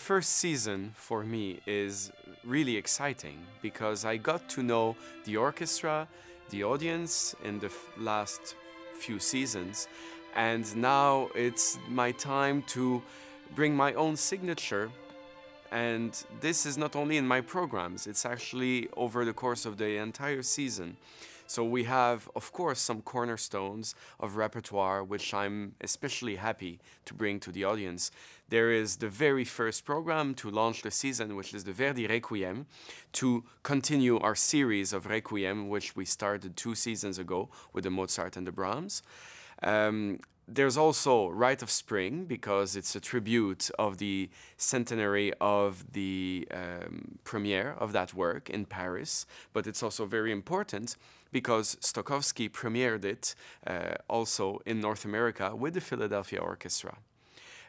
first season for me is really exciting because I got to know the orchestra, the audience in the last few seasons, and now it's my time to bring my own signature. And this is not only in my programs, it's actually over the course of the entire season. So we have, of course, some cornerstones of repertoire, which I'm especially happy to bring to the audience. There is the very first program to launch the season, which is the Verdi Requiem, to continue our series of Requiem, which we started 2 seasons ago with the Mozart and the Brahms. There's also Rite of Spring, because it's a tribute of the centenary of the premiere of that work in Paris, but it's also very important because Stokowski premiered it also in North America with the Philadelphia Orchestra.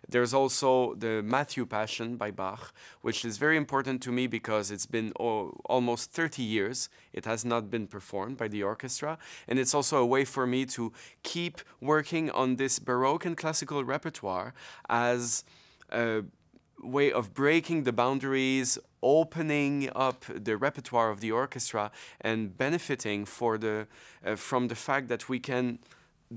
There's also the Matthew Passion by Bach, which is very important to me because it's been almost 30 years. It has not been performed by the orchestra. And it's also a way for me to keep working on this Baroque and classical repertoire as a way of breaking the boundaries, opening up the repertoire of the orchestra, and benefiting from the fact that we can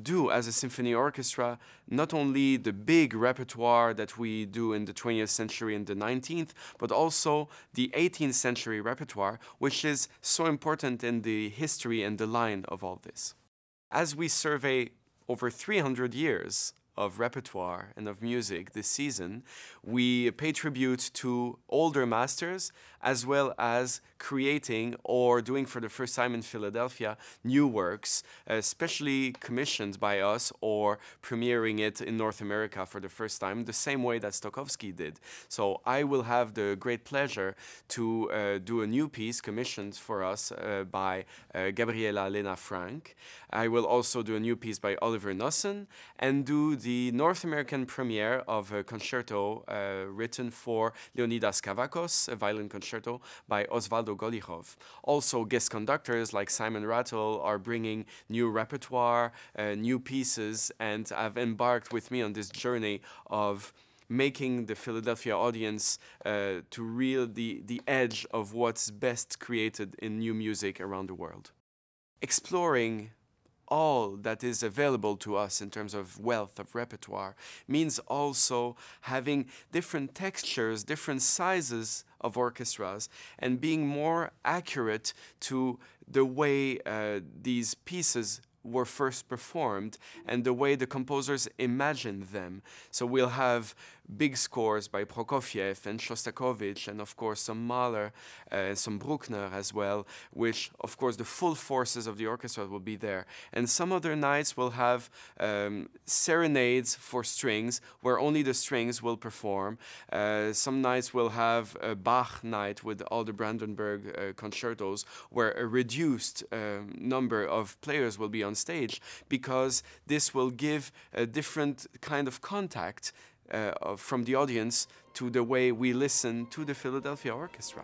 do as a symphony orchestra not only the big repertoire that we do in the 20th century and the 19th, but also the 18th century repertoire, which is so important in the history and the line of all this. As we survey over 300 years of repertoire and of music this season, we pay tribute to older masters as well as creating or doing for the first time in Philadelphia new works, especially commissioned by us or premiering it in North America for the first time, the same way that Stokowski did. So I will have the great pleasure to do a new piece commissioned for us by Gabriela Lena Frank. I will also do a new piece by Oliver Nussen and do the North American premiere of a concerto written for Leonidas Kavakos, a violin concerto by Osvaldo Golichov. Also, guest conductors like Simon Rattle are bringing new repertoire, new pieces, and have embarked with me on this journey of making the Philadelphia audience to reel the edge of what's best created in new music around the world. Exploring all that is available to us in terms of wealth of repertoire means also having different textures, different sizes of orchestras, and being more accurate to the way these pieces were first performed and the way the composers imagined them. So we'll have big scores by Prokofiev and Shostakovich, and of course some Mahler, some Bruckner as well, which of course the full forces of the orchestra will be there. And some other nights will have serenades for strings, where only the strings will perform. Some nights will have a Bach night with all the Brandenburg concertos, where a reduced number of players will be on stage, because this will give a different kind of contact from the audience to the way we listen to the Philadelphia Orchestra.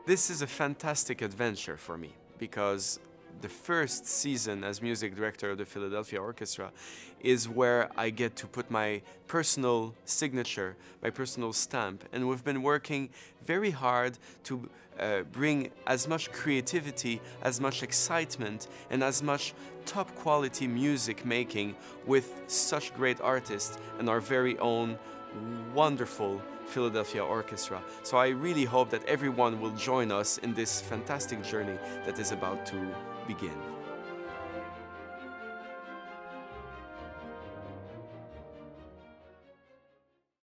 This is a fantastic adventure for me, because the first season as music director of the Philadelphia Orchestra is where I get to put my personal signature, my personal stamp, and we've been working very hard to bring as much creativity, as much excitement, and as much top quality music making with such great artists and our very own wonderful Philadelphia Orchestra. So I really hope that everyone will join us in this fantastic journey that is about to begin.